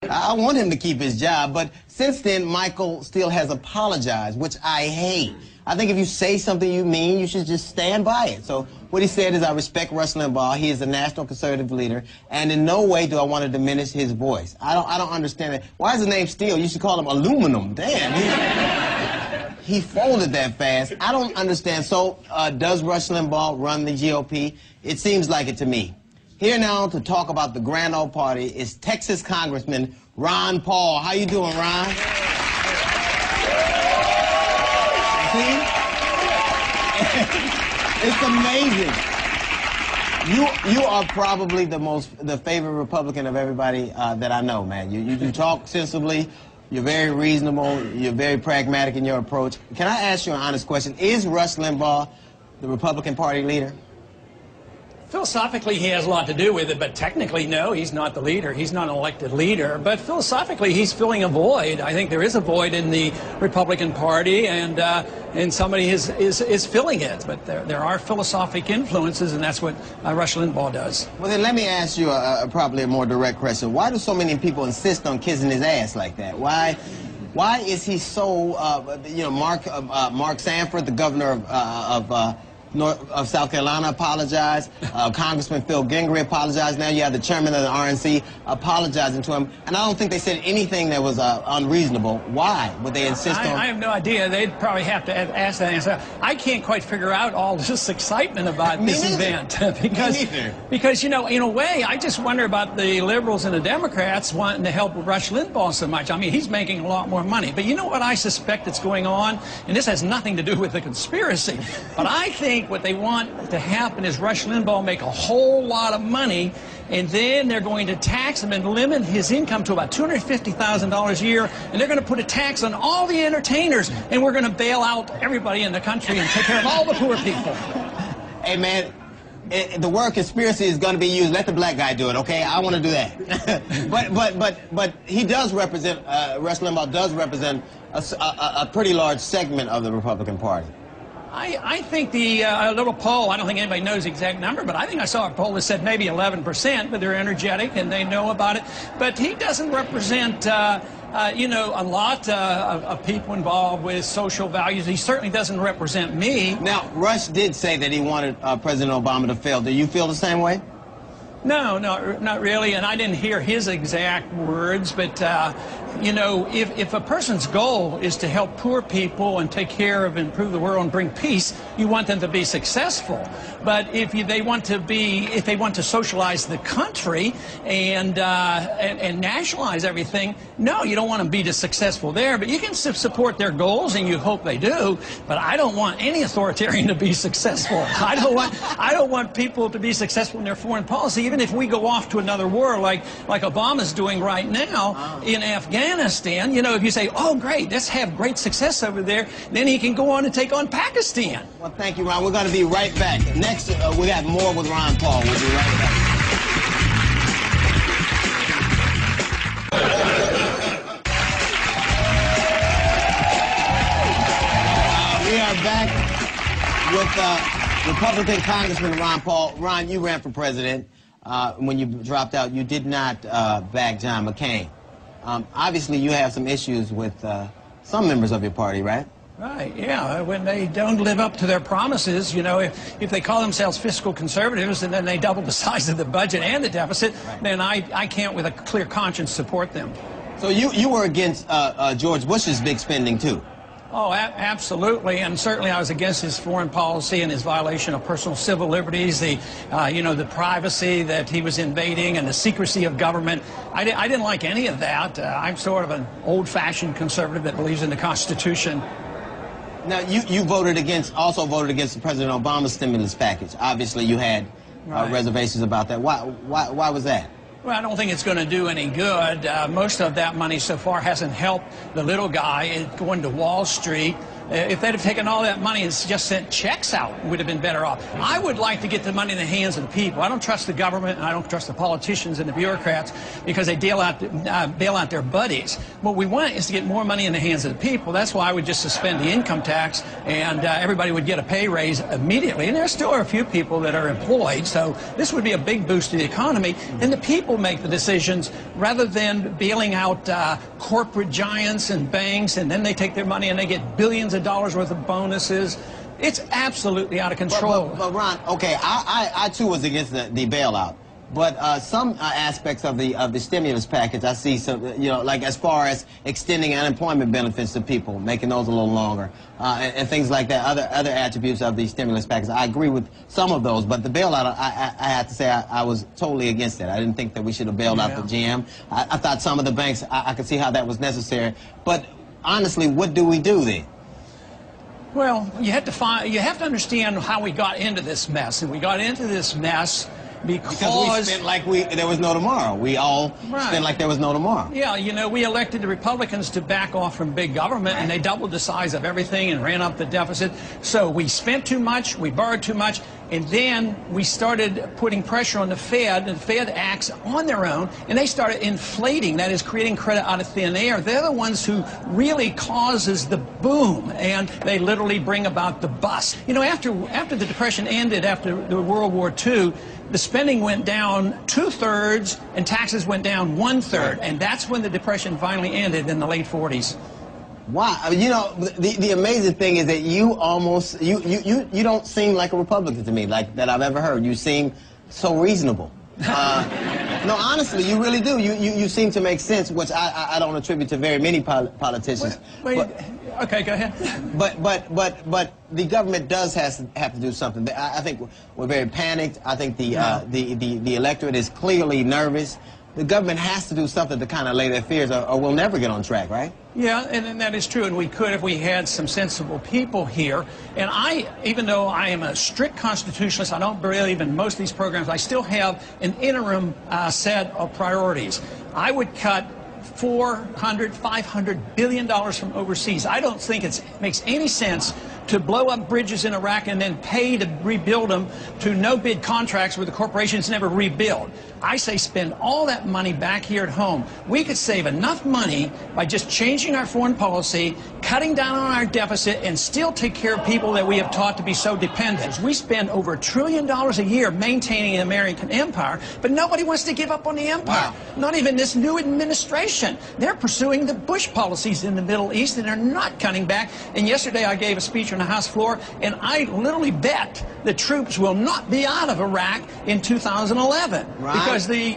I want him to keep his job, but since then, Michael still has apologized, which I hate. I think if you say something you mean, you should just stand by it. So what he said is, I respect Rush Limbaugh. He is a national conservative leader, and in no way do I want to diminish his voice. I don't understand it. Why is the name Steel? You should call him Aluminum. Damn. He folded that fast. I don't understand. So does Rush Limbaugh run the GOP? It seems like it to me. Here now to talk about the grand old party is Texas Congressman Ron Paul. How you doing, Ron? See? It's amazing. You are probably the favorite Republican of everybody that I know, man. You talk sensibly. You're very reasonable. You're very pragmatic in your approach. Can I ask you an honest question? Is Rush Limbaugh the Republican Party leader? Philosophically, he has a lot to do with it, but technically, no, he's not the leader. He's not an elected leader. But philosophically, he's filling a void. I think there is a void in the Republican Party, and somebody is filling it. But there are philosophic influences, and that's what Rush Limbaugh does. Well, then let me ask you probably a more direct question. Why do so many people insist on kissing his ass like that? Why is he so, Mark Sanford, the governor of South Carolina, apologized. Congressman Phil Gingrey apologized. Now you have the chairman of the RNC apologizing to him. And I don't think they said anything that was unreasonable. Why would they insist on... I have no idea. They'd probably have to ask that answer. I can't quite figure out all this excitement about this event. because, you know, in a way, I just wonder about the liberals and the Democrats wanting to help Rush Limbaugh so much. I mean, he's making a lot more money. But you know what I suspect that's going on? And this has nothing to do with the conspiracy. But I think what they want to happen is Rush Limbaugh make a whole lot of money, and then they're going to tax him and limit his income to about $250,000 a year, and they're going to put a tax on all the entertainers, and we're going to bail out everybody in the country and take care of all the poor people. Hey, man, the word conspiracy is going to be used. Let the black guy do it, okay? I want to do that. but he does represent, Rush Limbaugh does represent a pretty large segment of the Republican Party. I think the little poll, I don't think anybody knows the exact number, but I think I saw a poll that said maybe 11%, but they're energetic and they know about it. But he doesn't represent, you know, a lot of people involved with social values. He certainly doesn't represent me. Now, Rush did say that he wanted President Obama to fail. Do you feel the same way? No, not really, and I didn't hear his exact words, but, you know, if a person's goal is to help poor people and take care of, improve the world and bring peace, you want them to be successful. But if they want to socialize the country and nationalize everything, no, you don't want them to be successful there, but you can support their goals, and you hope they do, but I don't want any authoritarian to be successful. I don't want people to be successful in their foreign policy, even if we go off to another war like Obama's doing right now in Afghanistan. You know, if you say, oh, great, let's have great success over there, then he can go on and take on Pakistan. Well, thank you, Ron. We're going to be right back. Next, we got more with Ron Paul. We'll be right back. We are back with Republican Congressman Ron Paul. Ron, you ran for president. When you dropped out, you did not back John McCain. Obviously, you have some issues with some members of your party, right? Right, yeah. When they don't live up to their promises, you know, if they call themselves fiscal conservatives and then they double the size of the budget and the deficit, then I can't with a clear conscience support them. So you were against George Bush's big spending, too? Oh, absolutely, and certainly I was against his foreign policy and his violation of personal civil liberties, the privacy that he was invading and the secrecy of government. I didn't like any of that. I'm sort of an old-fashioned conservative that believes in the Constitution. Now, you also voted against President Obama's stimulus package. Obviously, you had reservations about that. Why was that? Well, I don't think it's going to do any good. Most of that money so far hasn't helped the little guy. It's going to Wall Street. If they'd have taken all that money and just sent checks out, we would have been better off. I would like to get the money in the hands of the people. I don't trust the government, and I don't trust the politicians and the bureaucrats because they bail out their buddies. What we want is to get more money in the hands of the people. That's why I would just suspend the income tax, and everybody would get a pay raise immediately. And there still are a few people that are employed, so this would be a big boost to the economy. And the people make the decisions rather than bailing out corporate giants and banks, and then they take their money and they get billions of dollars worth of bonuses. It's absolutely out of control. But Ron, okay, I too was against the bailout. But some aspects of the stimulus package, I see some, you know, like as far as extending unemployment benefits to people, making those a little longer, and things like that. Other attributes of the stimulus package, I agree with some of those. But the bailout, I have to say, I was totally against it. I didn't think that we should have bailed out the GM. I thought some of the banks, I could see how that was necessary. But honestly, what do we do then? Well, you have to understand how we got into this mess, and we got into this mess because we spent like there was no tomorrow. We all spent like there was no tomorrow. Yeah, you know, we elected the Republicans to back off from big government, and they doubled the size of everything and ran up the deficit. So we spent too much, we borrowed too much, and then we started putting pressure on the Fed, and the Fed acts on their own, and they started inflating, that is, creating credit out of thin air. They're the ones who really causes the boom, and they literally bring about the bust. You know, after the Depression ended, after the World War II, the spending went down 2/3 and taxes went down 1/3, and that's when the Depression finally ended in the late 40s. Wow, I mean, you know, the amazing thing is that you almost you don't seem like a Republican to me, like that I've ever heard. You seem so reasonable. No, honestly, you really do. You seem to make sense, which I don't attribute to very many politicians. Okay, go ahead. But the government does have to do something. I think we're very panicked. I think the electorate is clearly nervous. The government has to do something to kind of lay their fears, or we'll never get on track, right? Yeah, and that is true, and we could if we had some sensible people here. And even though I am a strict constitutionalist, I don't believe in most of these programs, I still have an interim set of priorities. I would cut $500 billion from overseas. I don't think it makes any sense to blow up bridges in Iraq and then pay to rebuild them to no-bid contracts where the corporations never rebuild. I say spend all that money back here at home. We could save enough money by just changing our foreign policy, cutting down on our deficit, and still take care of people that we have taught to be so dependent. We spend over $1 trillion a year maintaining the American empire, but nobody wants to give up on the empire. Wow. Not even this new administration. They're pursuing the Bush policies in the Middle East, and they're not cutting back. And yesterday I gave a speech on the House floor, and I literally bet the troops will not be out of Iraq in 2011. Right.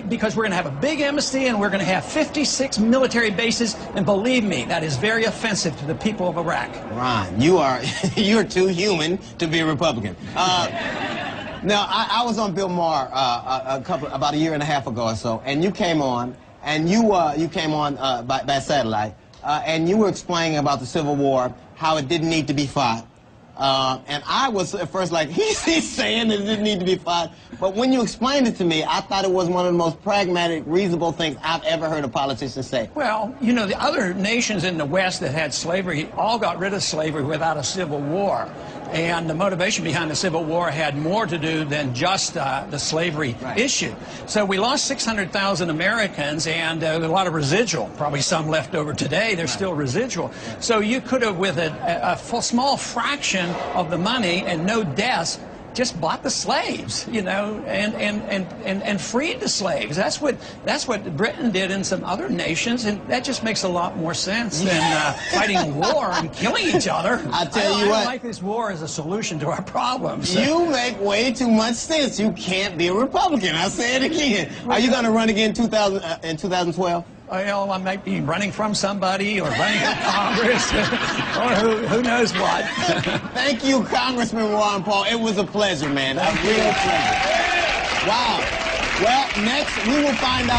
Because we're going to have a big embassy, and we're going to have 56 military bases, and believe me, that is very offensive to the people of Iraq. Ron, you're too human to be a Republican. Now, I was on Bill Maher about a year and a half ago or so, and you came on, and you came on by satellite, and you were explaining about the Civil War, how it didn't need to be fought. And I was at first like, he's saying that it didn't need to be fought. But when you explained it to me, I thought it was one of the most pragmatic, reasonable things I've ever heard a politician say. Well, you know, the other nations in the West that had slavery all got rid of slavery without a civil war. And the motivation behind the Civil War had more to do than just the slavery issue. So we lost 600,000 Americans, and a lot of residual, probably some left over today. There's still residual. So you could have, with a small fraction of the money and no deaths, just bought the slaves, you know, and freed the slaves. That's what Britain did in some other nations, and that just makes a lot more sense than fighting war and killing each other. I don't like this war as a solution to our problems. You make way too much sense. You can't be a Republican. I'll say it again. Are you going to run again in 2012? Well, I might be running from somebody or running for Congress or who knows what. Thank you, Congressman Ron Paul. It was a pleasure, man. A real pleasure. Wow. Well, next we will find out